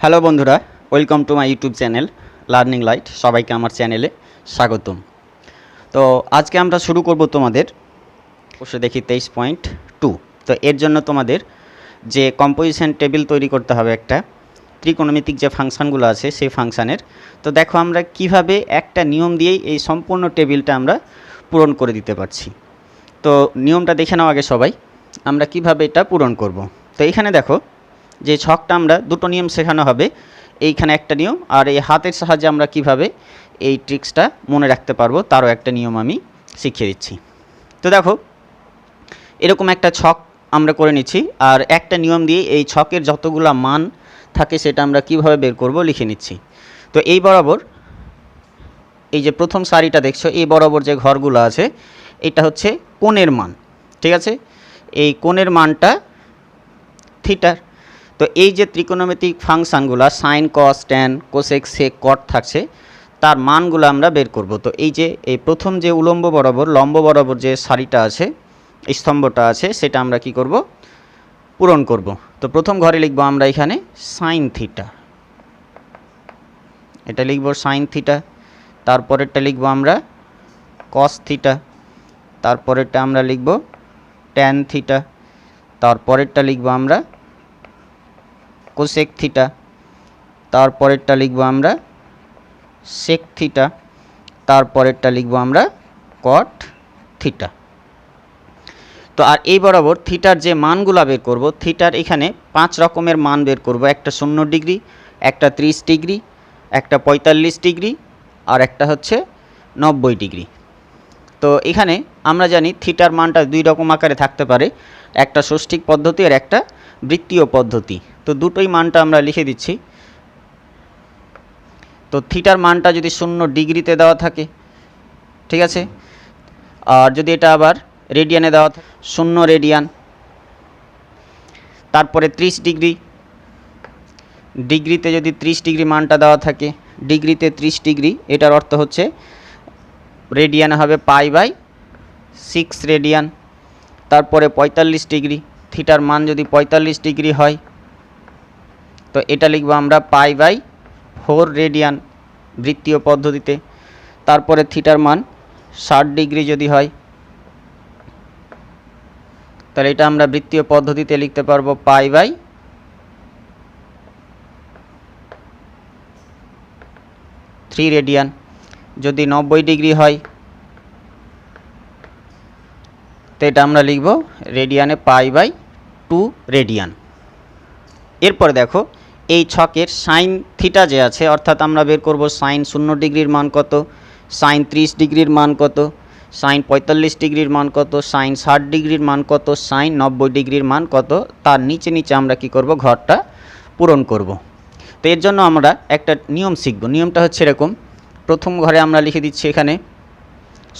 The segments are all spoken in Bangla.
হ্যালো বন্ধুরা, welcome to my YouTube channel learning light. সবাইকে আমার চ্যানেলে স্বাগতম। তো আজকে আমরা শুরু করব তোমাদের অবশ্যই দেখি 23.2। তো এর জন্য তোমাদের যে কম্পোজিশন টেবিল তৈরি করতে হবে একটা ত্রিকোণমিতিক যে ফাংশানগুলো আছে সেই ফাংশানের। তো দেখো আমরা কিভাবে একটা নিয়ম দিয়েই এই সম্পূর্ণ টেবিলটা আমরা পূরণ করে দিতে পারছি। তো নিয়মটা দেখে নাও আগে সবাই, আমরা কিভাবে এটা পূরণ করব। তো এখানে দেখো যে ছকটা আমরা দুটো নিয়ম শেখানো হবে, এইখানে একটা নিয়ম আর এই হাতের সাহায্যে আমরা কিভাবে এই ট্রিক্সটা মনে রাখতে পারবো তারও একটা নিয়ম আমি শিখিয়ে দিচ্ছি। তো দেখো এরকম একটা ছক আমরা করে নিচ্ছি আর একটা নিয়ম দিয়ে এই ছকের যতগুলো মান থাকে সেটা আমরা কিভাবে বের করব লিখে নিচ্ছি। তো এই বরাবর এই যে প্রথম সারিটা দেখছো, এই বরাবর যে ঘরগুলো আছে এটা হচ্ছে কোণের মান, ঠিক আছে? এই কোণের মানটা থিটার। তো এই যে ত্রিকোণমিতিক ফাংশানগুলো sine cos tan cosec sec cot থাকছে তার মানগুলো আমরা বের করব। তো এই যে এই প্রথম যে উলম্ব বরাবর লম্ব বরাবর যে সারিটা আছে, স্তম্ভটা আছে, সেটা আমরা কি করব? পূরণ করব। তো প্রথম ঘরে লিখব আমরা এখানে সাইন থিটা, এটা লিখব সাইন থিটা। তারপরেরটা লিখব আমরা কস থিটা, তারপরেরটা আমরা লিখব ট্যান থিটা, তারপরেরটা লিখব আমরা কোসেক থিটা, তারপরেরটা লিখব আমরা সেক থিটা, তারপরেরটা লিখব আমরা কট থিটা। তো আর এই বরাবর থিটার যে মানগুলো বের করব, থিটার এখানে 5 রকমের মান বের করব। একটা 0 ডিগ্রি, একটা 30 ডিগ্রি, একটা 45 ডিগ্রি আর একটা হচ্ছে 90 ডিগ্রি। তো এখানে আমরা জানি থিটার মানটা দুই রকম আকারে থাকতে পারে, একটা ষষ্ঠিক পদ্ধতি আর একটা বৃত্তীয় পদ্ধতি। তো দুটোই মানটা আমরা লিখে দিচ্ছি। তো থিটার মানটা যদি 0 ডিগ্রিতে দেওয়া থাকে, ঠিক আছে, আর যদি এটা আবার রেডিয়ানে দেওয়া থাকে 0 রেডিয়ান, তারপরে 30 ডিগ্রি, ডিগ্রিতে যদি 30 ডিগ্রি মানটা দেওয়া থাকে, ডিগ্রিতে 30 ডিগ্রি, এটার অর্থ হচ্ছে রেডিয়ানে হবে π/6 রেডিয়ান। তারপরে 45 ডিগ্রি, থিটার মান যদি 45 ডিগ্রি হয় তো এটা লিখব আমরা π/4 রেডিয়ান বৃত্তীয় পদ্ধতিতে। তারপরে থিটার মান 60 ডিগ্রি যদি হয় তাহলে এটা আমরা বৃত্তীয় পদ্ধতিতে লিখতে পারবো π/3 রেডিয়ান। যদি 90 ডিগ্রি হয় তো এটা আমরা লিখব রেডিয়ানে π/2 রেডিয়ান। এরপরে দেখো এই ছকের সাইন থিটা যে আছে, অর্থাৎ আমরা বের করব সাইন 0 ডিগ্রির মান কত, সাইন 30 ডিগ্রির মান কত, সাইন 45 ডিগ্রির মান কত, সাইন 60 ডিগ্রির মান কত, সাইন 90 ডিগ্রির মান কত, তার নিচে নিচে আমরা কি করব? ঘরটা পূরণ করব। তো এর জন্য আমরা একটা নিয়ম শিখব। নিয়মটা হচ্ছে এরকম, প্রথম ঘরে আমরা লিখে দিচ্ছি এখানে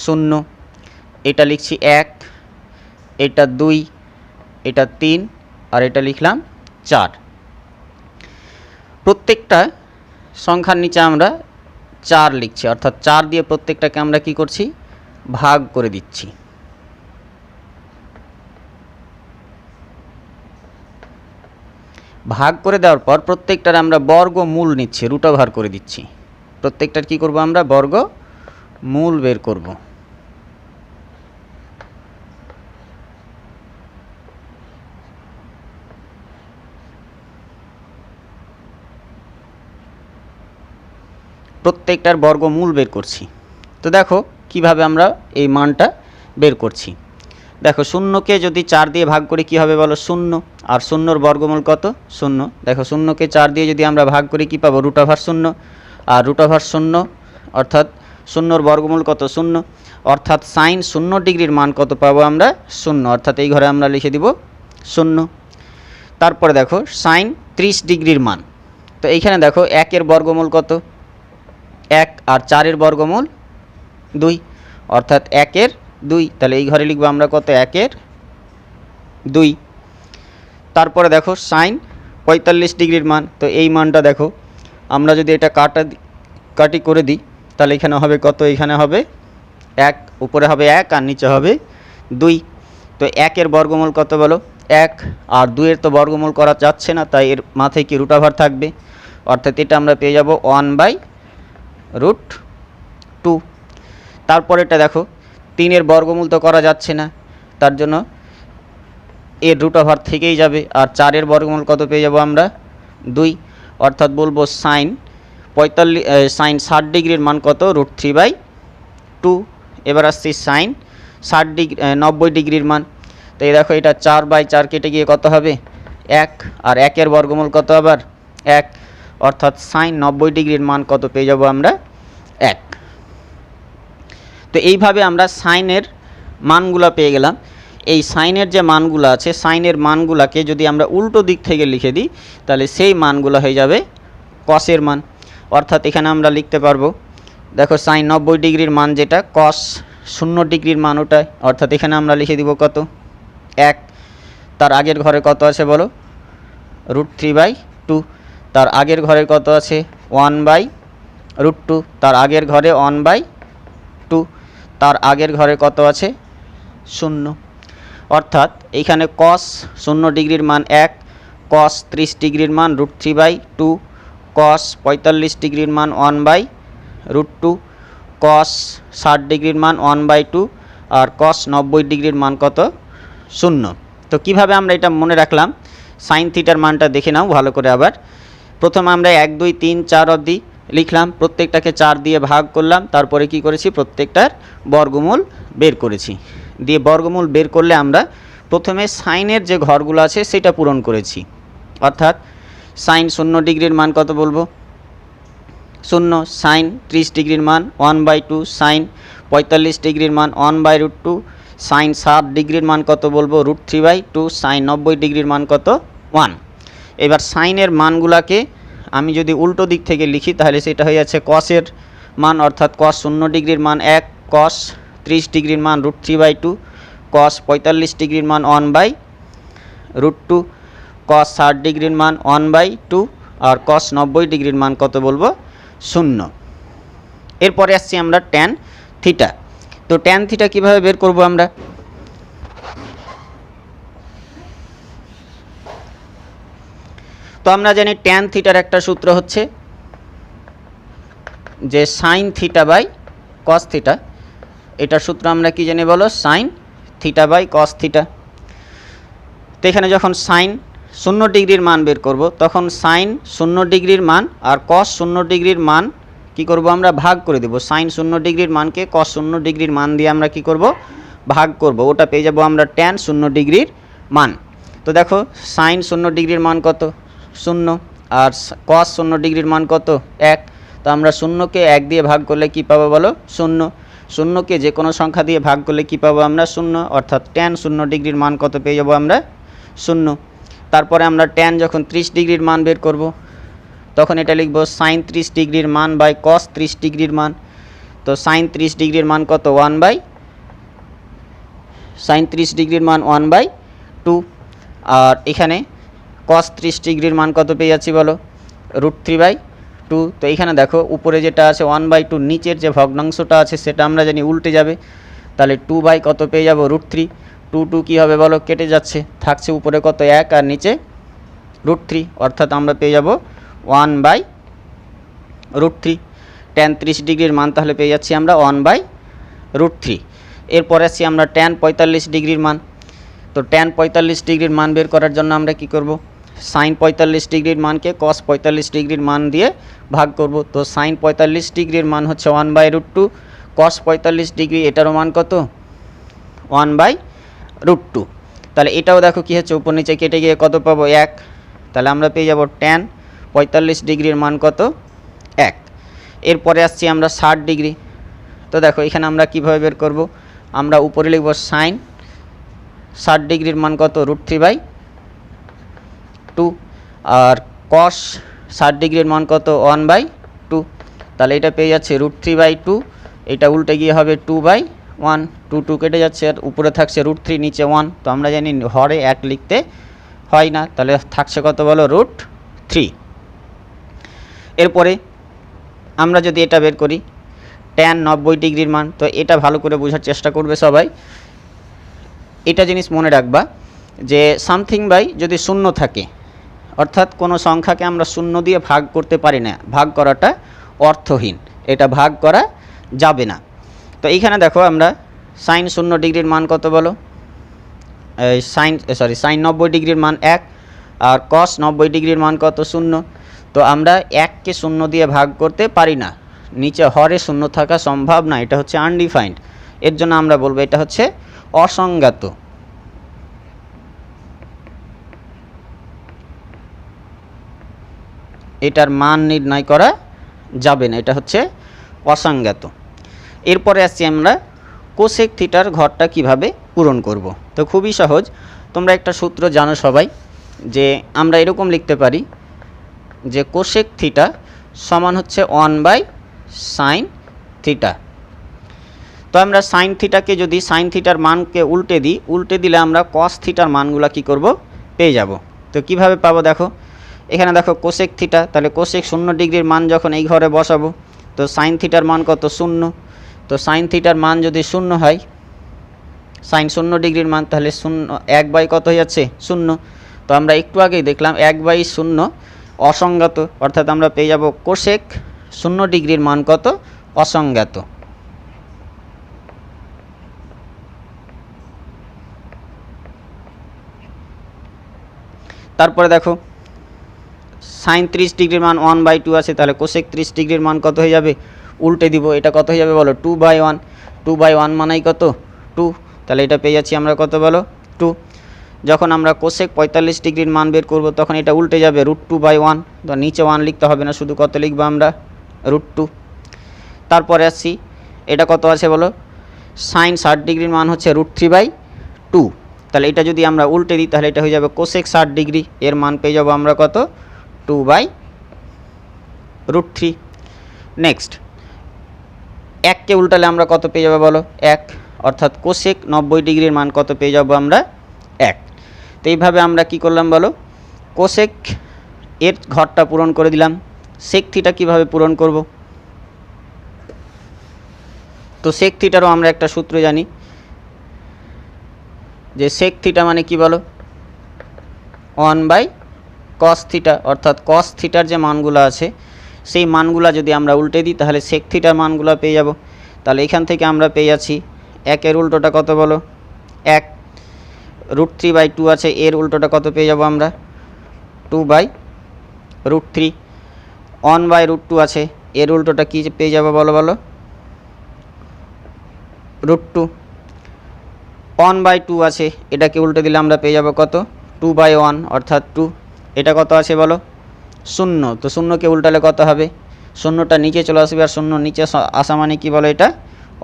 0, এটা লিখছি 1, এটা 2, এটা 3 আর এটা লিখলাম 4। প্রত্যেকটা সংখ্যার নিচে আমরা 4 লিখছি, অর্থাৎ 4 দিয়ে প্রত্যেকটাকে আমরা কি করছি? ভাগ করে দিচ্ছি। ভাগ করে দেওয়ার পর প্রত্যেকটার আমরা বর্গমূল নিচ্ছি, রুট ওভার করে দিচ্ছি। প্রত্যেকটার কি করব? আমরা বর্গমূল বের করব। প্রত্যেকটার বর্গমূল বের করছি। তো দেখো কিভাবে আমরা এই মানটা বের করছি। দেখো 0কে যদি 4 দিয়ে ভাগ করি কি হবে বলো? 0। আর 0র বর্গমূল কত? 0। দেখো 0কে 4 দিয়ে যদি আমরা ভাগ করি কি পাবো? Root over 0। আর রুট ওভার 0 অর্থাৎ 0র বর্গমূল কত? 0। অর্থাৎ সাইন 0 ডিগ্রির মান কত পাবো আমরা? 0। অর্থাৎ এই ঘরে আমরা লিখে দিব 0। তারপরে দেখো সাইন 30 ডিগ্রির মান। তো এইখানে দেখো 1-এর বর্গমূল কত? 1 আর 4-এর বর্গমূল 2, অর্থাৎ 1-এর 2। তাহলে এই ঘরে লিখবো আমরা কত? 1-এর 2। তারপরে দেখো সাইন 45 ডিগ্রির মান। তো এই মানটা দেখো আমরা যদি এটা কাটি করে দিই তাহলে এখানে হবে কত? এখানে হবে 1, উপরে হবে 1 আর নিচে হবে 2। তো 1-এর বর্গমূল কত বলো? 1। আর 2-এর তো বর্গমূল করা যাচ্ছে না, তাই এর মাথায় কি রুট ওভার থাকবে। অর্থাৎ এটা আমরা পেয়ে যাব 1/√2। তারপর এটা দেখো 3-এর বর্গমূল তো করা যাচ্ছে না, তার জন্য এর রুট ওভার থেকেই যাবে। আর 4-এর বর্গমূল কত পেয়ে যাব আমরা 2, অর্থাৎ বলবো সাইন 60 ডিগ্রির মান কত √3/2। এবার আসছি সাইন 90 ডিগ্রির মান। তো এই দেখো এটা 4/4 কেটে গিয়ে কত হবে 1, আর 1-এর বর্গমূল কত আবার 1, অর্থাৎ সাইন 90 ডিগ্রির মান কত পেয়ে যাব আমরা 1। তো এইভাবে আমরা সাইনের মানগুলো পেয়ে গেলাম। এই সাইনের যে মানগুলো আছে, সাইনের মানগুলোকে যদি আমরা উল্টো দিক থেকে লিখে দিই তাহলে সেই মানগুলো হয়ে যাবে কসের মান। অর্থাৎ এখানে আমরা লিখতে পারবো, দেখো সাইন 90 ডিগ্রির মান যেটা, কস 0 ডিগ্রির মান ওটাই, অর্থাৎ এখানে আমরা লিখে দিব কত 1। তার আগের ঘরে কত আছে বলো √3/2। তার আগের ঘরে কত আছে 1/√2। তার আগের ঘরে 1/2। তার আগের ঘরে কত আছে 0। অর্থাৎ এইখানে কস 0 ডিগ্রির মান 1, কস 30 ডিগ্রির মান √3/2, কস 45 ডিগ্রির মান 1/√2, কস 60 ডিগ্রির মান 1/2, আর কস 90 ডিগ্রির মান কত 0। তো কিভাবে আমরা এটা মনে রাখলাম, সাইন থিটার মানটা দেখে নাও ভালো করে। আবার প্রথমে আমরা 1 2 3 4 অবধি লিখলাম, প্রত্যেকটাকে 4 দিয়ে ভাগ করলাম, তারপরে কি করেছি প্রত্যেকটার বর্গমূল বের করেছি। দিয়ে বর্গমূল বের করলে আমরা প্রথমে সাইনের যে ঘরগুলো আছে সেটা পূরণ করেছি। অর্থাৎ সাইন 0 ডিগ্রির মান কত বলবো 0, সাইন 30 ডিগ্রির মান 1/2, সাইন 45 ডিগ্রির মান 1/√2, সাইন 60 ডিগ্রির মান কত বলবো √3/2, সাইন 90 ডিগ্রির মান কত 1। এবার সাইনের মানগুলাকে আমি যদি উল্টো দিক থেকে লিখি তাহলে সেটা হয়ে যাচ্ছে কসের মান, অর্থাৎ কস 0 ডিগ্রির মান 1, কস 30 ডিগ্রির মান √3/2, কস 45 ডিগ্রির মান 1/√2, কস 60 ডিগ্রির মান 1/2, আর কস 90 ডিগ্রির মান কত বলবো 0। এরপরে আসছি আমরা ট্যান থিটা। তো ট্যান থিটা কীভাবে বের করব আমরা, তো আমরা জানি ট্যান থিটার একটা সূত্র হচ্ছে যে sine theta by cos theta. এটার সূত্র আমরা কি জানি বলো, sine theta by cos theta. তো এখানে যখন সাইন 0 ডিগ্রির মান বের করব তখন সাইন 0 ডিগ্রির মান আর কস 0 ডিগ্রির মান কি করব আমরা ভাগ করে দেব। সাইন 0 ডিগ্রির মানকে কস 0 ডিগ্রির মান দিয়ে আমরা কি করব ভাগ করব, ওটা পেয়ে যাব আমরা ট্যান 0 ডিগ্রির মান। তো দেখো সাইন 0 ডিগ্রির মান কত 0, আর কস 0 ডিগ্রির মান কত 1। তো আমরা 0কে 1 দিয়ে ভাগ করলে কি পাবো বলো 0, 0কে যে কোনো সংখ্যা দিয়ে ভাগ করলে কি পাবো আমরা 0, অর্থাৎ ট্যান 0 ডিগ্রির মান কত পেয়ে যাবো আমরা 0। তারপরে আমরা ট্যান যখন 30 ডিগ্রির মান বের করব তখন এটা লিখব সাইন 30 ডিগ্রির মান বাই কস 30 ডিগ্রির মান। তো সাইন 30 ডিগ্রির মান কত সাইন 30 ডিগ্রির মান 1/2, আর এখানে কস 30 ডিগ্রির মান কত পেয়ে যাচ্ছি বলো √3/2। তো এইখানে দেখো উপরে যেটা আছে 1/2, নিচের যে ভগ্নাংশটা আছে সেটা আমরা জানি উল্টে যাবে, তাহলে 2 কত পেয়ে যাব √3। 2 কী হবে বলো কেটে যাচ্ছে, থাকছে উপরে কত 1 আর নিচে √3, অর্থাৎ আমরা পেয়ে যাব 1/√3। ট্যান 30 ডিগ্রির মান তাহলে পেয়ে যাচ্ছি আমরা 1/√3। এরপরে আসছি আমরা ট্যান 45 ডিগ্রির মান। তো ট্যান 45 ডিগ্রির মান বের করার জন্য আমরা কি করব, সাইন 45 ডিগ্রির মানকে কস 45 ডিগ্রির মান দিয়ে ভাগ করব। তো সাইন 45 ডিগ্রির মান হচ্ছে 1/√2, কস 45 ডিগ্রি এটারও মান কত 1/√2। তাহলে এটাও দেখো কী হচ্ছে উপর নিচে কেটে গিয়ে কত পাবো 1, তাহলে আমরা পেয়ে যাব ট্যান 45 ডিগ্রির মান কত 1। এরপরে আসছি আমরা 60 ডিগ্রি। তো দেখো এখানে আমরা কীভাবে বের করব, আমরা উপরে লিখব সাইন 60 ডিগ্রির মান কত √3/2, আর কস 60 ডিগ্রির মান কত 1/2। তাহলে এটা পেয়ে যাচ্ছে √3/2, এটা উল্টে গিয়ে হবে 2/1, 2 কেটে যাচ্ছে আর উপরে থাকছে √3 নিচে 1। তো আমরা জানি হরে 1 লিখতে হয় না, তাহলে থাকছে কত বলো √3। এরপরে আমরা যদি এটা বের করি ট্যান 90 ডিগ্রির মান, তো এটা ভালো করে বোঝার চেষ্টা করবে সবাই। এটা জিনিস মনে রাখবা যে সামথিং বাই যদি শূন্য থাকে, অর্থাৎ কোনো সংখ্যাকে আমরা শূন্য দিয়ে ভাগ করতে পারি না, ভাগ করাটা অর্থহীন, এটা ভাগ করা যাবে না। তো এইখানে দেখো আমরা সাইন 0 ডিগ্রির মান কত বলো, সাইন 90 ডিগ্রির মান 1 আর কস 90 ডিগ্রির মান কত 0। তো আমরা 1কে 0 দিয়ে ভাগ করতে পারি না, নিচে হরে 0 থাকা সম্ভব না, এটা হচ্ছে আনডিফাইন্ড। এর জন্য আমরা বলবো এটা হচ্ছে অসংজ্ঞাত। এটার মান নির্ণয় করা যাবে না, এটা হচ্ছে অসংজ্ঞাত। এরপরে আসছি আমরা কোসেক থিটার ঘরটা কিভাবে পূরণ করব। তো খুবই সহজ, তোমরা একটা সূত্র জানো সবাই, যে আমরা এরকম লিখতে পারি যে কোসেক থিটা সমান হচ্ছে 1/sin থিটা। তো আমরা সাইন থিটাকে যদি সাইন থিটার মানকে উল্টে দিলে আমরা কস থিটার মানগুলো কি করব, পেয়ে যাব। তো কিভাবে পাবো দেখো, এখানে দেখো কোসেক থিটা, তাহলে কোসেক 0 ডিগ্রির মান যখন এই ঘরে বসাবো, তো সাইন থিটার মান কত 0। তো সাইন থিটার মান যদি 0 হয়, সাইন 0 ডিগ্রির মান, তাহলে 1 কত হয়ে যাচ্ছে 0। তো আমরা একটু আগেই দেখলাম 1/0 অসংজ্ঞাত, অর্থাৎ আমরা পেয়ে যাব কোসেক 0 ডিগ্রির মান কত অসংজ্ঞাত। তারপরে দেখো সাইন 30 ডিগ্রির মান 1/2 আছে, তাহলে কোসেক 30 ডিগ্রির মান কত হয়ে যাবে, উল্টে দিব, এটা কত হয়ে যাবে বলো 2/1। 2/1 মানেই কত 2, তাহলে এটা পেয়ে যাচ্ছি আমরা কত বলো 2। যখন আমরা কোসেক 45 ডিগ্রির মান বের করব তখন এটা উল্টে যাবে √2/1, তো নিচে 1 লিখতে হবে না, শুধু কত লিখবো আমরা √2। তারপরে আসছি এটা কত আছে বলো, সাইন 60 ডিগ্রির মান হচ্ছে √3/2, তাহলে এটা যদি আমরা উল্টে দিই তাহলে এটা হয়ে যাবে কোসেক 60 ডিগ্রি, এর মান পেয়ে যাবো আমরা কত 2/√3। নেক্সট 1কে উল্টালে আমরা কত পেয়ে যাবো বলো 1, অর্থাৎ কোসেক 90 ডিগ্রির মান কত পেয়ে যাবো আমরা 1। তো এইভাবে আমরা কি করলাম বলো, কোসেক এর ঘরটা পূরণ করে দিলাম। সেক থিটা কীভাবে পূরণ করব, তো সেক থিটারও আমরা একটা সূত্র জানি, যে সেক থিটা মানে কি বলো 1/cos থিটা, অর্থাৎ কস থিটার যে মানগুলো আছে সেই মানগুলো যদি আমরা উল্টে দিই তাহলে সেক থিটার মানগুলো পেয়ে যাব। তাহলে এখান থেকে আমরা পেয়ে যাচ্ছি 1-এর উল্টোটা কত বলো 1, √3/2 আছে, এর উল্টোটা কত পেয়ে যাব আমরা 2/√3, 1/√2 আছে, এর উল্টোটা কি পেয়ে যাব বলো √2, 1/2 আছে, এটাকে উল্টে দিলে আমরা পেয়ে যাব কত 2/1, অর্থাৎ 2। এটা কত আছে বলো 0, তো 0কে উল্টালে কত হবে, 0টা নিচে চলে আসবে, আর 0 নিচে আসা মানে কি বলো এটা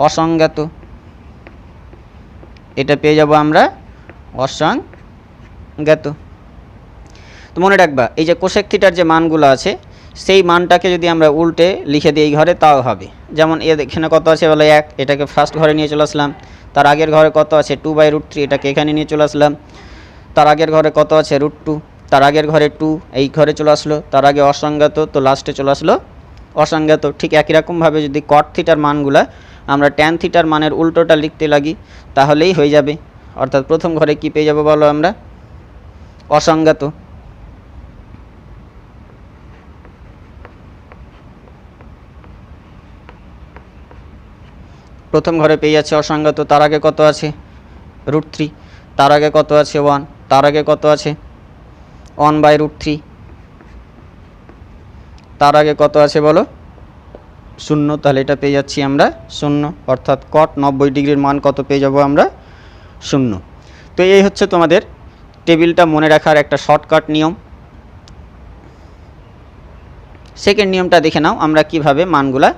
অসংজ্ঞাত, এটা পেয়ে যাব আমরা অসংজ্ঞাত। তো মনে রাখবা এই যে কোসেক থিটার যে মানগুলো আছে সেই মানটাকে যদি আমরা উল্টে লিখে দিই এই ঘরে তাও হবে। যেমন এখানে কত আছে বলো 1, এটাকে ফার্স্ট ঘরে নিয়ে চলে আসলাম, তার আগের ঘরে কত আছে 2/√3, এটাকে এখানে নিয়ে চলে আসলাম, তার আগের ঘরে কত আছে √2, তার আগের ঘরে 2, এই ঘরে চলে আসলো, তার আগে অসংজ্ঞাত, তো লাস্টে চলে আসলো অসংজ্ঞাত। ঠিক একই রকমভাবে যদি কট থিটার মানগুলা আমরা ট্যান থিটার মানের উল্টোটা লিখতে লাগি তাহলেই হয়ে যাবে, অর্থাৎ প্রথম ঘরে কি পেয়ে যাবো বলো আমরা অসংজ্ঞাত। প্রথম ঘরে পেয়ে যাচ্ছে অসংজ্ঞাত, তার আগে কত আছে √3, তার আগে কত আছে 1, তার আগে কত আছে 1/√3, তার আগে কত আছে বলো 0, তাহলে এটা পেয়ে যাচ্ছি আমরা 0, অর্থাৎ কট 90 ডিগ্রির মান কত পেয়ে যাব আমরা 0। তো এই হচ্ছে তোমাদের টেবিলটা মনে রাখার একটা শর্টকাট নিয়ম। সেকেন্ড নিয়মটা দেখে নাও আমরা কিভাবে মানগুলা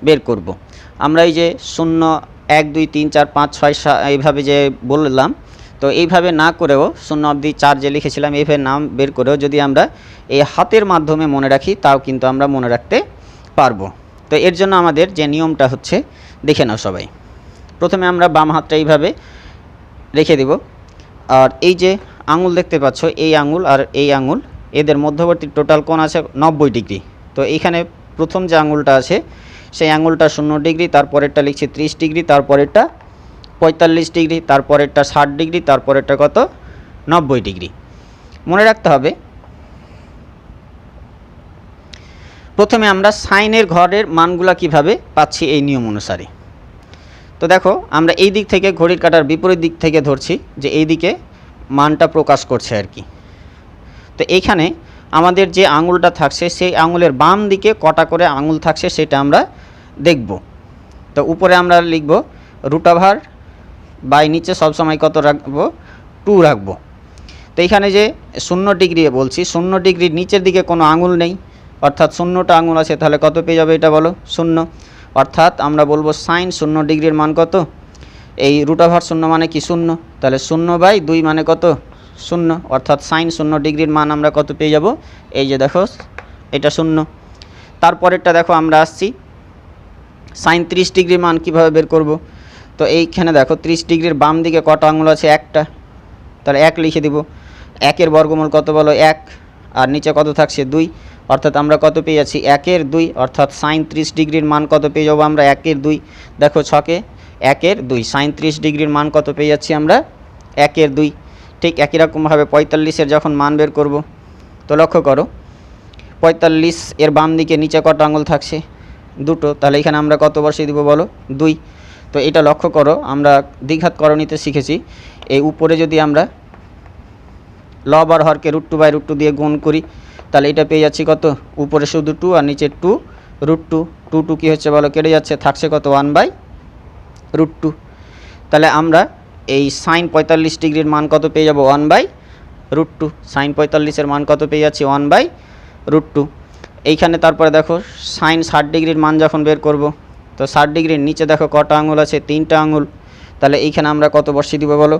বের করব। আমরা এই যে 0, 1, 2, 3, 4, 5, 6 এইভাবে যে বললাম, তো এইভাবে না করেও 0 অবধি 4 যে লিখেছিলাম এইভাবে নাম বের করেও যদি আমরা এই হাতের মাধ্যমে মনে রাখি তাও কিন্তু আমরা মনে রাখতে পারবো। তো এর জন্য আমাদের যে নিয়মটা হচ্ছে দেখে নাও সবাই। প্রথমে আমরা বাম হাতটা এইভাবে রেখে দেব, আর এই যে আঙুল দেখতে পাচ্ছ এই আঙুল আর এই আঙুল এদের মধ্যবর্তী টোটাল কোণ আছে 90 ডিগ্রি। তো এইখানে প্রথম যে আঙুলটা আছে সেই আঙুলটা 0 ডিগ্রি, তারপরেরটা লিখছি 30 ডিগ্রি, তারপরেরটা 45 ডিগ্রি, তারপরেরটা 60 ডিগ্রি, তারপরেরটা কত 90 ডিগ্রি। মনে রাখতে হবে প্রথমে আমরা সাইনের ঘরের মানগুলা কিভাবে পাচ্ছি এই নিয়ম অনুসারে। তো দেখো আমরা এই দিক থেকে ঘড়ির কাঁটার বিপরীত দিক থেকে ধরছি যে এই দিকে মানটা প্রকাশ করছে আর কি। তো এইখানে আমাদের যে আঙুলটা থাকছে সেই আঙুলের বাম দিকে কটা করে আঙুল থাকছে সেটা আমরা দেখব। তো উপরে আমরা লিখব √, বাই নিচে সবসময় কত রাখবো, 2 রাখবো। তো এইখানে যে 0 ডিগ্রি বলছি, 0 ডিগ্রির নিচের দিকে কোনো আঙুল নেই, অর্থাৎ 0টা আঙুল আছে, তাহলে কত পেয়ে যাবে এটা বলো, 0। অর্থাৎ আমরা বলবো সাইন 0 ডিগ্রির মান কত, এই √0 মানে কি 0, তাহলে 0/2 মানে কত 0, অর্থাৎ সাইন 0 ডিগ্রির মান আমরা কত পেয়ে যাব, এই যে দেখো এটা 0। তারপরেরটা দেখো আমরা আসছি সাইন 30 ডিগ্রির মান কীভাবে বের করব। তো এইখানে দেখো 30 ডিগ্রির বাম দিকে কটা আঙুল আছে, একটা, তাহলে 1 লিখে দিব। 1-এর বর্গমূল কত বলো 1, আর নিচে কত থাকছে 2, অর্থাৎ আমরা কত পেয়ে যাচ্ছি 1/2, অর্থাৎ সাইন 30 ডিগ্রির মান কত পেয়ে যাবো আমরা 1/2। দেখো 6-কে 1/2, সাইন 30 ডিগ্রির মান কত পেয়ে যাচ্ছি আমরা 1/2। ঠিক একই রকমভাবে 45-এর যখন মান বের করব, তো লক্ষ্য করো 45-এর বাম দিকে নিচে কটা আঙুল থাকছে, 2টো, তাহলে এখানে আমরা কত বসিয়ে দিব বলো 2। তো এটা লক্ষ্য করো আমরা দ্বিঘাত করণীতে শিখেছি, এই উপরে যদি আমরা লব আর হরকে √2/√2 দিয়ে গুণ করি, তাহলে এটা পেয়ে যাচ্ছি কত, উপরে শুধু 2 আর নিচে 2 √2, 2 কী হচ্ছে বলো কেটে যাচ্ছে, থাকছে কত 1/√2। তাহলে আমরা এই সাইন 45 ডিগ্রির মান কত পেয়ে যাব 1/√2, সাইন 45-এর মান কত পেয়ে যাচ্ছি 1/√2। এইখানে তারপরে দেখো সাইন 60 ডিগ্রির মান যখন বের করব, তো 60 ডিগ্রির নিচে দেখো কটা আঙুল আছে, 3টা আঙুল, তাহলে এইখানে আমরা কত বসিয়ে দিব বলো,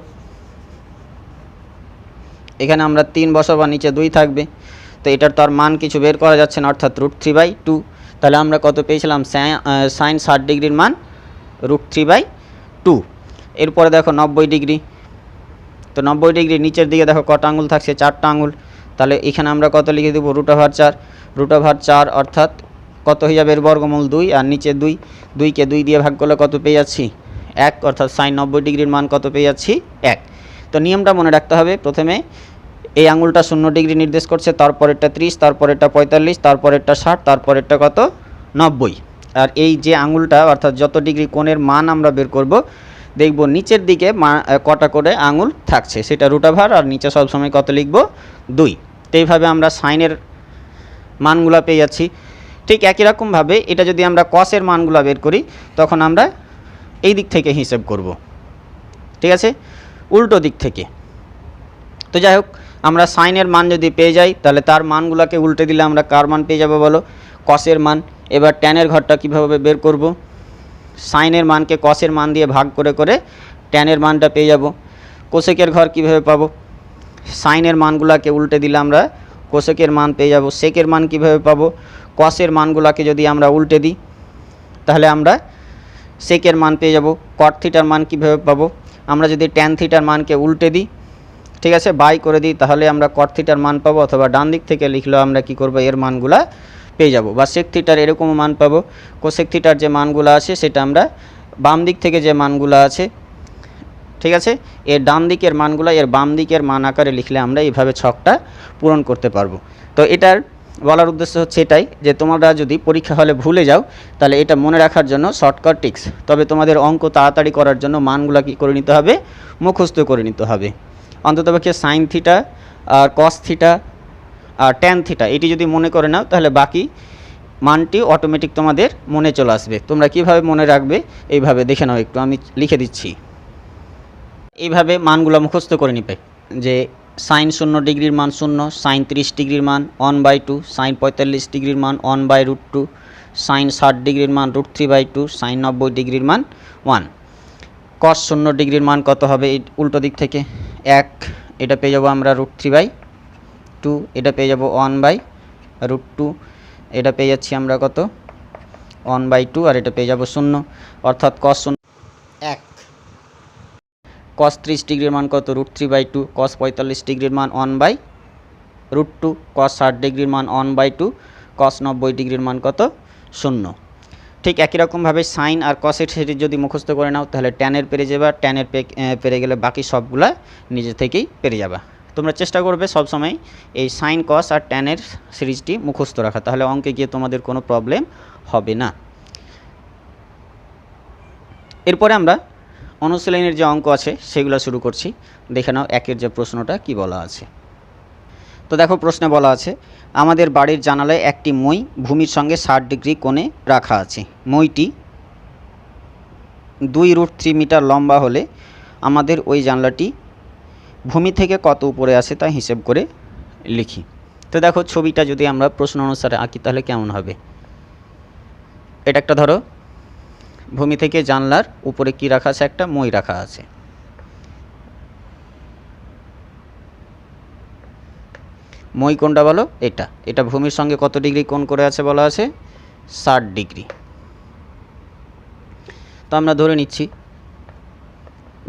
এখানে আমরা 3 বসাবো, নিচে 2 থাকবে। তো এটার তো আর মান কিছু বের করা যাচ্ছে না, অর্থাৎ √3/2। তাহলে আমরা কত পেয়েছিলাম, সাইন 60 ডিগ্রির মান √3/2। এরপরে দেখো 90 ডিগ্রি, তো 90 ডিগ্রির নিচের দিকে দেখো কটা আঙুল থাকছে, 4টা আঙুল, তাহলে এখানে আমরা কত লিখে দেবো √4, √4, অর্থাৎ কত হয়ে যাবে এর বর্গমূল 2, আর নিচে 2, 2কে 2 দিয়ে ভাগ করলে কত পেয়ে যাচ্ছি 1, অর্থাৎ সাইন 90 ডিগ্রির মান কত পেয়ে যাচ্ছি 1। তো নিয়মটা মনে রাখতে হবে, প্রথমে এই আঙুলটা 0 ডিগ্রি নির্দেশ করছে, তারপরেরটা 30, তারপরেরটা 45, তারপরেরটা 60, তারপরেরটা কত 90। আর এই যে আঙুলটা অর্থাৎ যত ডিগ্রি কোণের মান আমরা বের করব, দেখব নিচের দিকে কটা করে আঙুল থাকছে, সেটা √, আর নিচে সবসময় কত লিখব 2। তো এইভাবে আমরা সাইনের মানগুলো পেয়ে যাচ্ছি। ঠিক একই রকমভাবে এটা যদি আমরা কসের মানগুলো বের করি, তখন আমরা এই দিক থেকে হিসেব করব, ঠিক আছে, উল্টো দিক থেকে। তো যাই হোক, আমরা সাইনের মান যদি পেয়ে যাই, তাহলে তার মানগুলোকে উল্টে দিলে আমরা কার মান পেয়ে যাব বলো, কসের মান। এবার ট্যানের ঘরটা কীভাবে বের করব, সাইনের মানকে কসের মান দিয়ে ভাগ করে করে ট্যানের মানটা পেয়ে যাব। কোসেকের ঘর কীভাবে পাবো, সাইনের মানগুলোকে উল্টে দিলে আমরা কোসেকের মান পেয়ে যাব। সেকের মান কীভাবে পাবো, কসের মানগুলোকে যদি আমরা উল্টে দিই, তাহলে আমরা সেকের মান পেয়ে যাব। কট থিটার মান কীভাবে পাবো, আমরা যদি ট্যান থিটার মানকে উল্টে দিই, ঠিক আছে, বাই করে দিই, তাহলে আমরা কট থিটার মান পাবো, অথবা ডান দিক থেকে লিখলেও আমরা কি করব, এর মানগুলা পেয়ে যাব। বা সেক থিটার এরকম মান পাবো। কোসেক থিটার যে মানগুলো আছে সেটা আমরা বাম দিক থেকে যে মানগুলো আছে, ঠিক আছে, এর ডান দিকের মানগুলো এর বাম দিকের মান আকারে লিখলে আমরা এইভাবে ছকটা পূরণ করতে পারবো। তো এটার বলার উদ্দেশ্য হচ্ছে এটাই, যে তোমরা যদি পরীক্ষা হলে ভুলে যাও, তাহলে এটা মনে রাখার জন্য শর্টকাট টিক্স। তবে তোমাদের অঙ্ক তাড়াতাড়ি করার জন্য মানগুলো কী করে নিতে হবে, মুখস্থ করে নিতে হবে। অন্ততপক্ষে সাইন থিটা আর কস থিটা আর ট্যান থিটা এটি যদি মনে করে নাও, তাহলে বাকি মানটি অটোমেটিক তোমাদের মনে চলে আসবে। তোমরা কিভাবে মনে রাখবে এইভাবে দেখে নাও একটু, আমি লিখে দিচ্ছি। এইভাবে মানগুলো মুখস্থ করে নিবে, যে সাইন 0 ডিগ্রির মান 0, সাইন 30 ডিগ্রির মান 1/2, সাইন 45 ডিগ্রির মান 1/√2, সাইন 60 ডিগ্রির মান √3/2, সাইন 90 ডিগ্রির মান 1। কস 0 ডিগ্রির মান কত হবে, এই উল্টো দিক থেকে 1, এটা পেয়ে যাবো আমরা √3/2, এটা পেয়ে যাবো 1/√2, এটা পেয়ে যাচ্ছি আমরা কত 1/2, আর এটা পেয়ে যাবো 0, অর্থাৎ কস 0 1। কস 30 ডিগ্রির মান কত √3/2, কস 45 ডিগ্রির মান 1/√2, কস 60 ডিগ্রির মান 1/2, কস 90 ডিগ্রির মান কত 0। ঠিক একই রকমভাবে সাইন আর কসের সেটি যদি মুখস্থ করে নাও, তাহলে ট্যানের পেরে যাবা, ট্যানের পেরে গেলে বাকি সবগুলা নিজে থেকেই পেরে যাবা। তোমরা চেষ্টা করবে সবসময় এই সাইন কস আর ট্যানের সিরিজটি মুখস্থ রাখা, তাহলে অঙ্কে গিয়ে তোমাদের কোনো প্রবলেম হবে না। এরপরে আমরা অনুশীলনের যে অঙ্ক আছে সেগুলো শুরু করছি। দেখে নাও একের যে প্রশ্নটা কি বলা আছে। তো দেখো প্রশ্নে বলা আছে, আমাদের বাড়ির জানালায় একটি মই ভূমির সঙ্গে 60 ডিগ্রি কোণে রাখা আছে। মইটি 2√3 মিটার লম্বা হলে আমাদের ওই জানলাটি ভূমি থেকে কত উপরে আছে তা হিসেব করে লিখি। তো দেখো ছবিটা যদি আমরা প্রশ্ন অনুসারে আঁকি তাহলে কেমন হবে। এটা একটা ধরো ভূমি থেকে জানলার উপরে কি রাখা আছে, একটা মই রাখা আছে। মই কোনটা বলো, এটা ভূমির সঙ্গে কত ডিগ্রি কোণ করে আছে বলা আছে, 60 ডিগ্রি। তো আমরা ধরে নিচ্ছি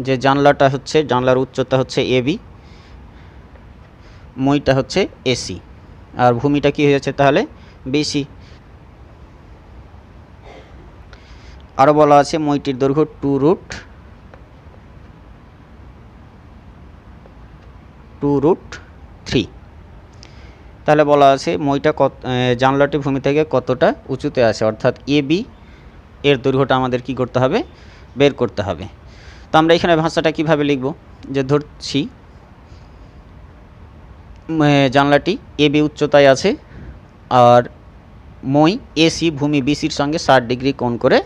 যে জানলার উচ্চতা হচ্ছে এবি, মইটা হচ্ছে এসি, আর ভূমিটা কি হয়েছে তাহলে বিসি। আরও বলা আছে মইটির দৈর্ঘ্য 2√3। তাহলে বলা আছে মইটা জানলাটি ভূমি থেকে কতটা উঁচুতে আছে, অর্থাৎ এবি এর দৈর্ঘ্যটা আমাদের কি করতে হবে, বের করতে হবে। তো আমরা এখানে ভাষাটা কিভাবে লিখব, যে ধরছি জানলাটি এবি উচ্চতায় আছে আর মই এসি ভূমি বিসির সঙ্গে 60 ডিগ্রি কোণ করে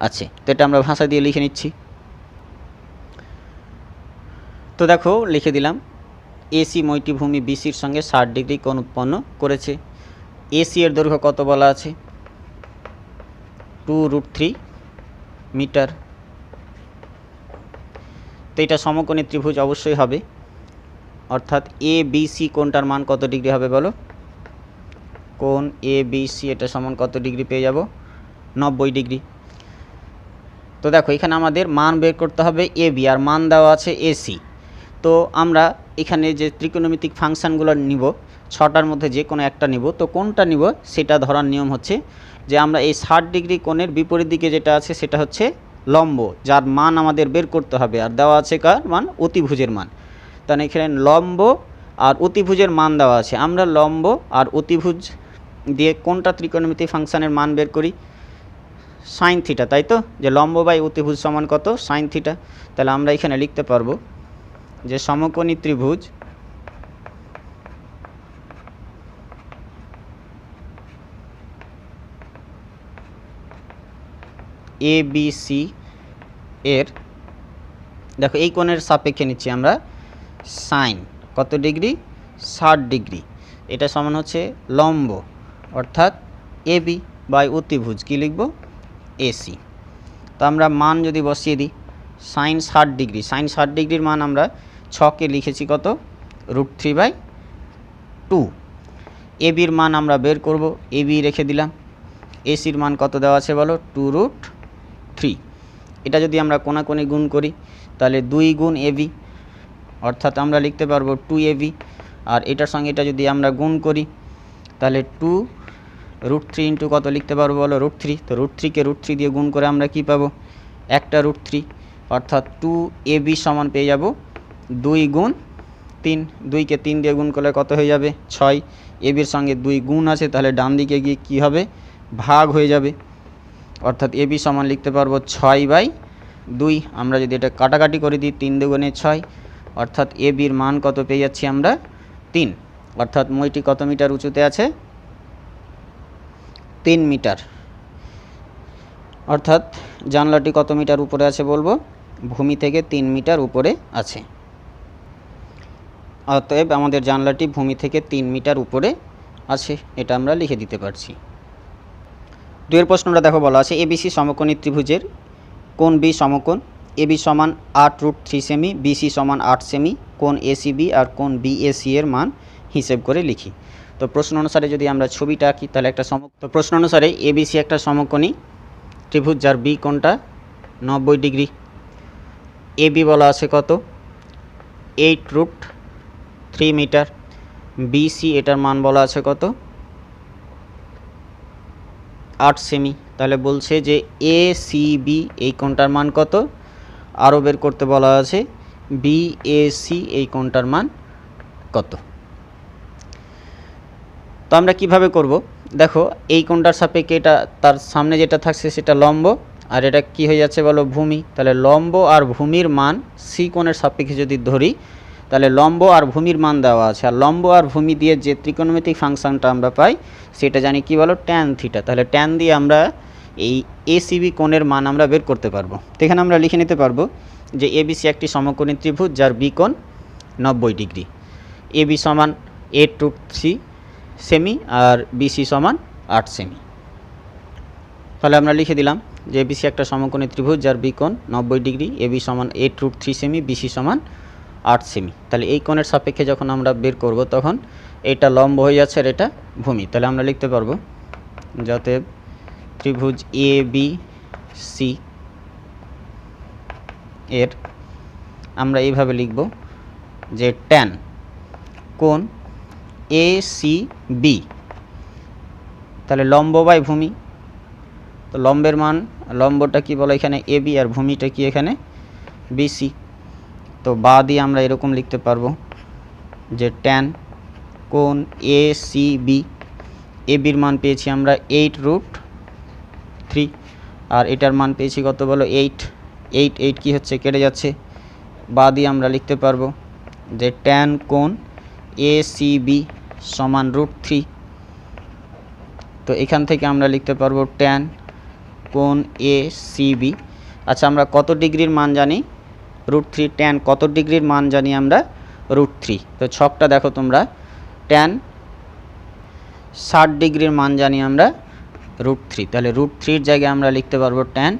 আছে। তো এটা আমরা ভাষা দিয়ে লিখে নিচ্ছি। তো দেখো লিখে দিলাম, এসি মইটি ভূমি বিসির সঙ্গে 60 ডিগ্রি কোণ উৎপন্ন করেছে। এসি এর দৈর্ঘ্য কত বলা আছে, 2√3 মিটার। তো এটা সমকোণী ত্রিভুজ অবশ্যই হবে, অর্থাৎ এ বি সি কোণটার মান কত ডিগ্রি হবে বলো, কোণ এ বি সি এটা সমান কত ডিগ্রি পেয়ে যাব, 90 ডিগ্রি। তো দেখো এখানে আমাদের মান বের করতে হবে এ বি, আর মান দেওয়া আছে এসি। তো আমরা এখানে যে ত্রিকোণমিতিক ফাংশানগুলো নিব 6টার মধ্যে যে কোনো একটা নিব। তো কোনটা নিব সেটা ধরার নিয়ম হচ্ছে যে আমরা এই 60 ডিগ্রি কোণের বিপরীত দিকে যেটা আছে সেটা হচ্ছে লম্ব, যার মান আমাদের বের করতে হবে, আর দেওয়া আছে কার মান, অতিভুজের মান। তাহলে এখানে লম্ব আর অতিভুজের মান দেওয়া আছে। আমরা লম্ব আর অতিভুজ দিয়ে কোনটা ত্রিকোণমিতিক ফাংশানের মান বের করি, সাইন থিটা, তাই তো, যে লম্ব বাই অতিভুজ সমান কত, সাইন থিটা। তাহলে আমরা এখানে লিখতে পারবো যে সমকোণী ত্রিভুজ এ বি সি এর, দেখো এই কোণের সাপেক্ষে নিচ্ছি আমরা সাইন কত ডিগ্রি, 60 ডিগ্রি। এটা সমান হচ্ছে লম্ব অর্থাৎ এবি বাই অতিভুজ কি লিখব, এসি। তো আমরা মান যদি বসিয়ে দিই, সাইন 60 ডিগ্রি, সাইন 60 ডিগ্রির মান আমরা 6কে লিখেছি কত, √3/2। এবির মান আমরা বের করব, এবি রেখে দিলাম। এসির মান কত দেওয়া আছে বলো, 2√3। এটা যদি আমরা কোণাকোণি গুণ করি তাহলে 2 গুণ এবি, অর্থাৎ আমরা লিখতে পারবো 2ab। আর এটার সঙ্গে এটা যদি আমরা গুণ করি তাহলে 2√3 ইন্টু কত লিখতে পারবো বলো, √3। তো √3কে √3 দিয়ে গুণ করে আমরা কি পাবো, একটা √3, অর্থাৎ 2ab সমান পেয়ে যাব 2 গুণ 3। 2কে 3 দিয়ে গুণ করলে কত হয়ে যাবে, 6। এবির সঙ্গে 2 গুণ আছে, তাহলে ডান দিকে গিয়ে কী হবে, ভাগ হয়ে যাবে, অর্থাৎ এবি সমান লিখতে পারবো 6/2। আমরা যদি এটা কাটাকাটি করে দিই 3 দুগুণে 6, অর্থাৎ এবির মান কত পেয়ে যাচ্ছি আমরা, 3। অর্থাৎ মইটি কত মিটার উঁচুতে আছে, 3 মিটার। অর্থাৎ জানলাটি কত মিটার উপরে আছে বলবো, ভূমি থেকে 3 মিটার উপরে আছে। অতএব আমাদের জানলাটি ভূমি থেকে 3 মিটার উপরে আছে, এটা আমরা লিখে দিতে পারছি। 2 প্রশ্নটা দেখো বলা আছে, এবিসি সমকোণী ত্রিভুজের কোণ বি সমকোণ, এবি সমান 8√3 সেমি, বিসি সমান 8 সেমি, কোণ এসিবি আর কোণ বিএসি এর মান হিসেব করে লিখি। তো প্রশ্ন অনুসারে যদি আমরা ছবিটা আঁকি তাহলে একটা তো প্রশ্ন অনুসারে এবিসি একটা সমকোণী ত্রিভুজ যার বি কোণটা 90 ডিগ্রি। এবি বলা আছে কত, 8√3 মিটার। বিসি এটার মান বলা আছে কত, 8 সেমি। তাহলে বলছে যে এসিবি এই কোণটার মান কত, আরও বের করতে বলা আছে বিএসি এই কোণটার মান কত। তো আমরা কিভাবে করব, দেখো এই কোণটার সাপেক্ষে এটা তার সামনে যেটা থাকছে সেটা লম্ব, আর এটা কি হয়ে যাচ্ছে বলো, ভূমি। তাহলে লম্ব আর ভূমির মান সি কোণের সাপেক্ষে যদি ধরি, তাহলে লম্ব আর ভূমির মান দেওয়া আছে, আর লম্ব আর ভূমি দিয়ে যে ত্রিকোণমিতিক ফাংশনটা আমরা পাই সেটা জানি কি বলো, ট্যান থিটা। তাহলে ট্যান দিয়ে আমরা এই এসিবি কোণের মান আমরা বের করতে পারবো। তো এখানে আমরা লিখে নিতে পারবো যে এবিসি একটি সমকোণী ত্রিভুজ যার বি কোণ 90 ডিগ্রি, এবি সমান 8√3 সেমি আর বিসি সমান 8 সেমি। তাহলে আমরা লিখে দিলাম যে এবিসি একটা সমকোণী ত্রিভুজ যার বি কোণ 90 ডিগ্রি, এবি সমান 8√3 সেমি, বিসি সমান 8 সেমি। তাহলে এই কোণের সাপেক্ষে যখন আমরা বের করব তখন এটা লম্ব হয়ে যাচ্ছে আর এটা ভূমি। তাহলে আমরা লিখতে পারবো যাতে ত্রিভুজ এ বি সি এর আমরা এইভাবে লিখব যে ট্যান কোণ এ সি বি, তাহলে লম্ব বাই ভূমি। তো লম্বের মান, লম্বটা কি বলো এখানে এ বি, আর ভূমিটা কি এখানে বিসি। তো বা দিয়ে আমরা এরকম লিখতে পারবো যে ট্যান কোণ এ সি বি, এ বির মান পেয়েছি আমরা 8√3, আর এটার মান পেয়েছি কত বলো 8, 8 কি হচ্ছে কেটে যাচ্ছে, বা দিয়ে আমরা লিখতে পারবো যে ট্যান কোণ এ সি বি সমান √3। তো এখান থেকে আমরা লিখতে পারবো ট্যান কোণ এ সি বি। আচ্ছা, আমরা কত ডিগ্রির মান জানি, √3। ট্যান কত ডিগ্রির মান জানি আমরা, √3। তো ছকটা দেখো তোমরা, ট্যান 60 ডিগ্রির মান জানি আমরা √3, তাহলে √3-র জায়গায় আমরা লিখতে পারবো ট্যান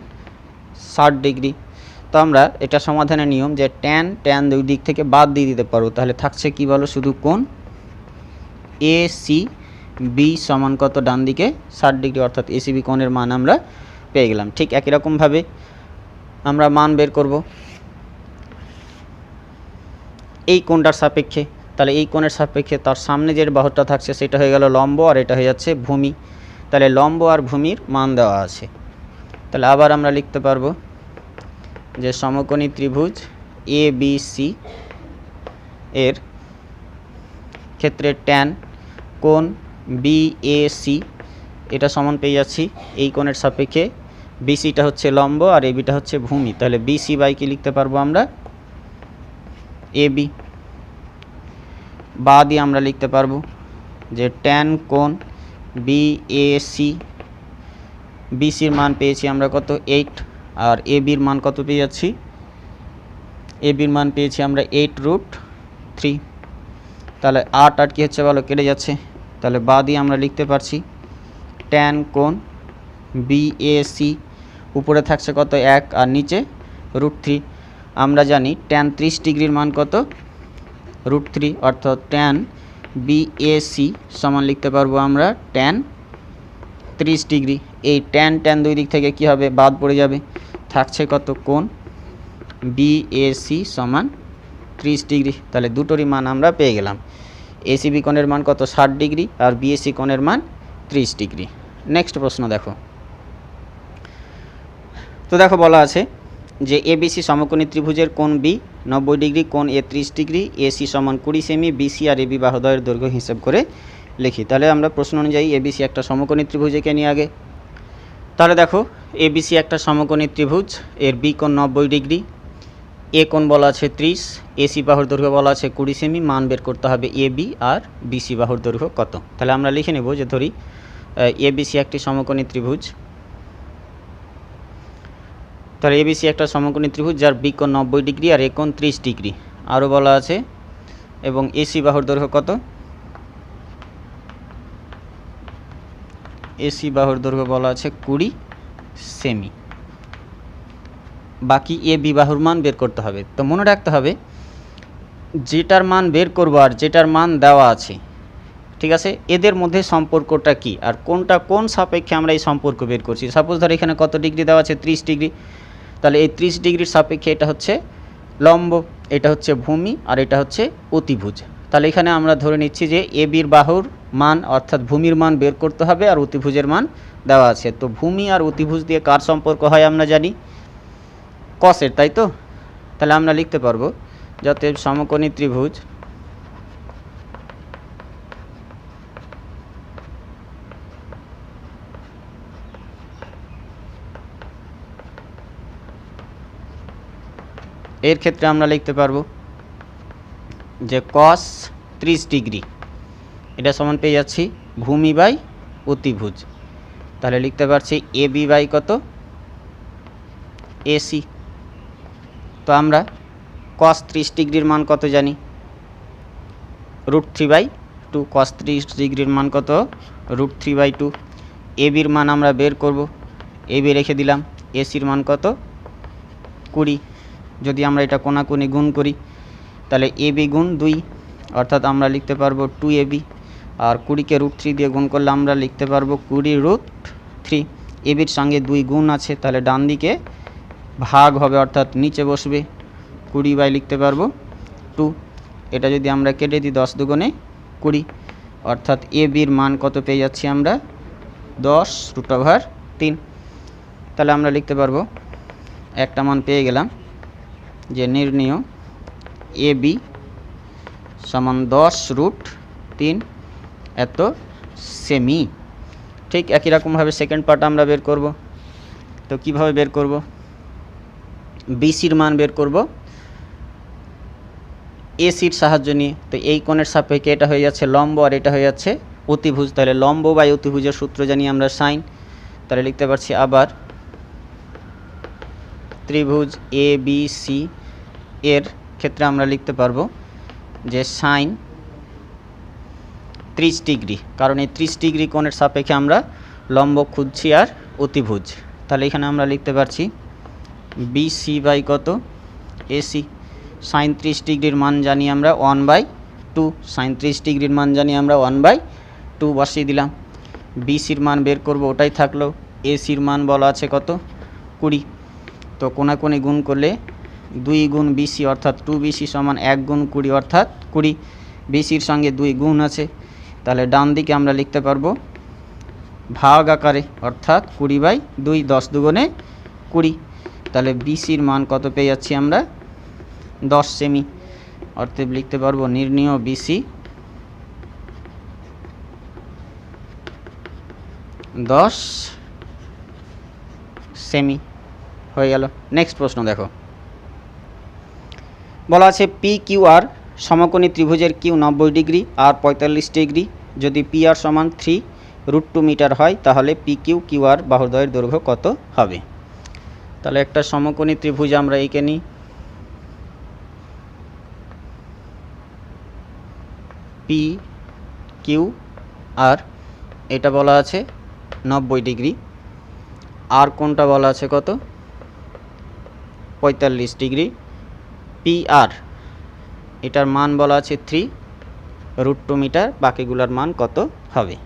60 ডিগ্রি। তো আমরা এটা সমাধানের নিয়ম যে ট্যান দুই দিক থেকে বাদ দিয়ে দিতে পারবো, তাহলে থাকছে কি বলো, শুধু কোণ এ সি বি সমান কত, ডান দিকে 60 ডিগ্রি, অর্থাৎ এসিবি কোণের মান আমরা পেয়ে গেলাম। ঠিক একই রকমভাবে আমরা মান বের করব এই কোণটার সাপেক্ষে। তাহলে এই কোণের সাপেক্ষে তার সামনে যে বাহুটা থাকছে সেটা হয়ে গেল লম্ব, আর এটা হয়ে যাচ্ছে ভূমি। তাহলে লম্ব আর ভূমির মান দেওয়া আছে। তাহলে আবার আমরা লিখতে পারবো যে সমকোণী ত্রিভুজ এ বি সি এর ক্ষেত্রে ট্যান কোণ বি এ সি এটা সমান পেয়ে যাচ্ছি এই কোণের সাপেক্ষে, বিসিটা হচ্ছে লম্ব আর এবিটা হচ্ছে ভূমি। তাহলে বিসি বাই কি লিখতে পারবো আমরা, এ বি। বা দিয়ে আমরা লিখতে পারবো যে ট্যান কোণ বি এ সি, বিসির মান পেয়েছি আমরা কত 8, আর এ বির মান কত পেয়ে যাচ্ছি, এ বির মান পেয়েছি আমরা 8√3। তাহলে 8 কি হচ্ছে বলো, কেটে যাচ্ছে। তাহলে বা দিয়ে আমরা লিখতে পারছি ট্যান কোণ বি এ সি, উপরে থাকছে কত 1 আর নিচে √3। আমরা জানি ট্যান 30 ডিগ্রির মান কত, √3, অর্থাৎ ট্যান বি এ সি সমান লিখতে পারবো আমরা ট্যান 30 ডিগ্রি। এই ট্যান দুই দিক থেকে কি হবে, বাদ পড়ে যাবে, থাকছে কত কোণ বি এ সি সমান 30 ডিগ্রি। তাহলে দুটোরই মান আমরা পেয়ে গেলাম। এসিবি কোণের মান কত 60 ডিগ্রি, আর বিএসি কোণের মান 30 ডিগ্রি। নেক্সট প্রশ্ন দেখো। তো দেখো বলা আছে যে এবিসি সমকোণী ত্রিভুজের কোণ বি 90 ডিগ্রি, কোণ এ 30 ডিগ্রি, এসি সমান 20 সেমি, বিসি আর এবি বাহুদ্বয়ের দৈর্ঘ্য হিসাব করে লিখি। তাহলে আমরা প্রশ্ন অনুযায়ী এবিসি একটা সমকোণী ত্রিভুজ এঁকে নিই আগে। তাহলে দেখো এবিসি একটা সমকোণী ত্রিভুজ, এর বি কোণ 90 ডিগ্রি, এ কোণ বলা আছে 30, এসি বাহুর দৈর্ঘ্য বলা আছে 20 সেমি, মান বের করতে হবে এ বি আর বিসি বাহুর দৈর্ঘ্য কত। তাহলে আমরা লিখে নেব যে ধরি এবিসি একটি সমকোণী ত্রিভুজ। তাহলে এবিসি একটা সমকোণী ত্রিভুজ যার বি কোণ 90 ডিগ্রি আর এ কোণ 30 ডিগ্রি, আরও বলা আছে, এবং এসি বাহুর দৈর্ঘ্য কত, এসি বাহুর দৈর্ঘ্য বলা আছে 20 সেমি। বাকি এ বি বাহুর মান বের করতে হবে। তো মনে রাখতে হবে যেটার মান বের করব আর যেটার মান দেওয়া আছে, ঠিক আছে, এদের মধ্যে সম্পর্কটা কি আর কোনটা কোন সাপেক্ষে আমরা এই সম্পর্ক বের করছি। সাপোজ ধর এখানে কত ডিগ্রি দেওয়া আছে 30 ডিগ্রি, তাহলে এই 30 ডিগ্রির সাপেক্ষে এটা হচ্ছে লম্ব, এটা হচ্ছে ভূমি, আর এটা হচ্ছে অতিভুজ। তাহলে এখানে আমরা ধরে নিচ্ছি যে এ বির বাহুর মান অর্থাৎ ভূমির মান বের করতে হবে আর অতিভুজের মান দেওয়া আছে। তো ভূমি আর অতিভুজ দিয়ে কার সম্পর্ক হয় আমরা জানি, কসের, তাই তো। তাহলে আমরা লিখতে পারবো যাতে সমকোণী ত্রিভুজ এর ক্ষেত্রে আমরা লিখতে পারবো যে cos 30 ডিগ্রি এটা সমান পেয়ে যাচ্ছি ভূমি বাই অতিভুজ। তাহলে লিখতে পারছি AB বাই কত AC। তো আমরা cos 30 ডিগ্রির মান কত জানি √3/2। cos 30 ডিগ্রির মান কত √3/2। ABর মান আমরা বের করব, AB রেখে দিলাম। ACর মান কত 20। যদি আমরা এটা কোণাকুণি গুণ করি তাহলে AB গুণ 2 অর্থাৎ আমরা লিখতে পারবো 2AB। আর 20কে √3 দিয়ে গুণ করলে আমরা লিখতে পারবো 20√3। ABর সঙ্গে 2 গুণ আছে, তাহলে ডান দিকে ভাগ হবে অর্থাৎ নিচে বসবে 20 লিখতে পারবো 2। এটা যদি আমরা কেটে দিই 10 দুগুণে 20 অর্থাৎ ABর মান কত পেয়ে যাচ্ছি আমরা 10√3। তাহলে আমরা লিখতে পারবো একটা মান পেয়ে গেলাম যে নির্ণেয় AB সমান 10√3 এত সেমি। ঠিক একই রকমভাবে সেকেন্ড পার্ট আমরা বের করব। তো কিভাবে বের করব BCর মান বের করব ACর সাহায্য নিয়ে। তো এই কোণের সাপেক্ষে এটা হয়ে যাচ্ছে লম্ব আর এটা হয়ে যাচ্ছে অতিভুজ। তাহলে লম্ব বাই অতিভুজের সূত্র জানি আমরা সাইন। তাহলে লিখতে পারছি আবার ত্রিভুজ ABC এর ক্ষেত্রে আমরা লিখতে পারবো যে সাইন 30 ডিগ্রি, কারণ এই 30 ডিগ্রি কোণের সাপেক্ষে আমরা লম্ব খুঁজছি আর অতিভুজ। তাহলে এখানে আমরা লিখতে পারছি BC বাই কত AC। সাইন 30 ডিগ্রির মান জানি আমরা 1/2। সাইন 30 ডিগ্রির মান জানি আমরা 1/2 বসিয়ে দিলাম। BCর মান বের করব, ওটাই থাকলো। ACর মান বলা আছে কত 20। তো কোণাকুণি গুণ করলে 2 গুণ BC অর্থাৎ 2BC সমান 1 গুণ 20 অর্থাৎ 20। BCর সঙ্গে 2 গুণ আছে, তাহলে ডান দিকে আমরা লিখতে পারবো ভাগ আকারে অর্থাৎ 20/2 10 দুগুণে 20। তাহলে BCর মান কত পেয়ে যাচ্ছি আমরা 10 সেমি। অর্থাৎ লিখতে পারবো নির্ণেয় BC 10 সেমি হয়ে গেল। নেক্সট প্রশ্ন দেখো, বলা আছে PQR সমকোণী ত্রিভুজের Q 90 ডিগ্রি আর 45 ডিগ্রি। যদি PR সমান 3√2 মিটার হয় তাহলে PQQR বাহুদ্বয়ের দৈর্ঘ্য কত হবে। তাহলে একটা সমকোণী ত্রিভুজ আমরা এঁকে নিই। PQR এটা বলা আছে 90 ডিগ্রি, আর কোনটা বলা আছে কত 45 ডিগ্রি। PR এটার মান বলা আছে 3√2 মিটার, বাকিগুলোর মান কত হবে।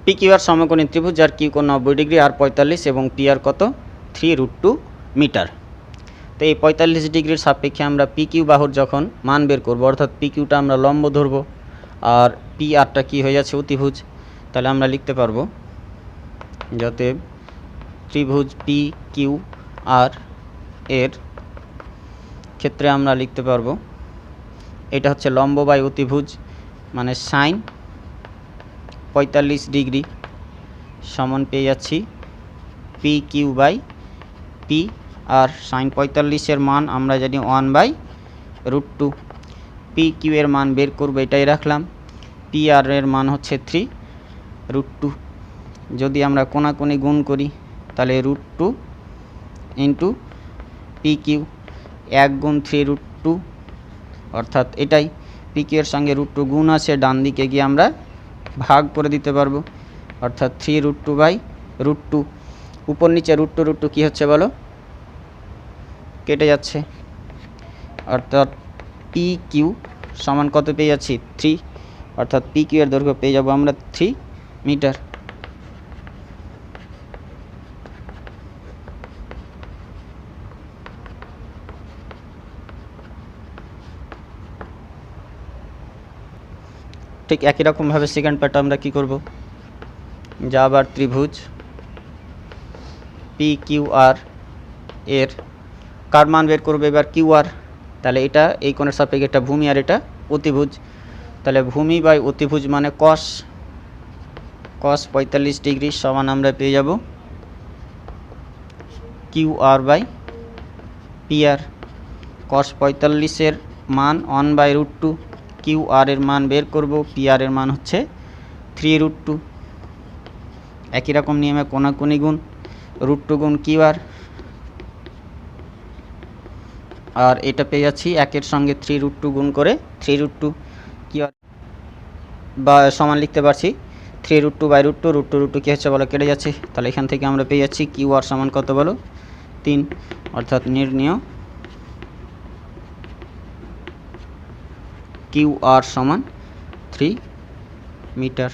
PQR সমকোণী ত্রিভুজ যার Q কোণ 90 ডিগ্রি আর 45 এবং PR কত 3√2 মিটার। তো এই 45 ডিগ্রির সাপেক্ষে আমরা PQ বাহুর যখন মান বের করব অর্থাৎ PQটা আমরা লম্ব ধরব আর PRটা কি হয়ে যাচ্ছে অতিভুজ। তাহলে আমরা লিখতে পারবো যাতে ত্রিভুজ PQR এর ক্ষেত্রে আমরা লিখতে পারবো এটা হচ্ছে লম্ব বাই অতিভুজ মানে সাইন 45 ডিগ্রি সমান পেয়ে যাচ্ছি PQ/P। আর সাইন 45 এর মান আমরা জানি 1/√2। PQ এর মান বের করবো, এটাই রাখলাম। PR এর মান হচ্ছে 3√2। যদি আমরা কোণাকুণি গুণ করি তাহলে √2 ইন্টু PQ 1 গুণ 3√2 অর্থাৎ এটাই। PQ এর সঙ্গে √2 গুণ আছে, ডান দিকে গিয়ে আমরা ভাগ করে দিতে পারবো অর্থাৎ 3√2/√2। উপর নিচে √2 কী হচ্ছে বলো কেটে যাচ্ছে, অর্থাৎ PQ সমান কত পেয়ে যাচ্ছি 3 অর্থাৎ PQ এর দৈর্ঘ্য পেয়ে যাব আমরা 3 মিটার। ঠিক একই রকমভাবে সেকেন্ড পার্টটা আমরা কি করব, যা আবার ত্রিভুজ PQR এর কার মান বের করবে এবার QR। তাহলে এটা এই কোণের সাপেক্ষে এটা ভূমি আর এটা অতিভুজ। তাহলে ভূমি বাই অতিভুজ মানে cos 45 ডিগ্রি সমান আমরা পেয়ে যাব QR/P। P R. কস 45-এর মান 1/√2, কিউ আর এর মান বের করব, পি আর এর মান হচ্ছে 3√2। একই রকম নিয়মে কোনাকুনি গুণ, √2 গুণ কিউ আর এটা পেয়ে যাচ্ছি 1-এর সঙ্গে 3√2 গুণ করে 3√2 কিউ আর বা সমান লিখতে পারছি 3√2/√2, √2 কী হচ্ছে বলো কেটে যাচ্ছে, তাহলে এখান থেকে আমরা পেয়ে যাচ্ছি কিউ আর সমান কত বলো 3, অর্থাৎ নির্ণেয় কিউ আর সমান 3 মিটার।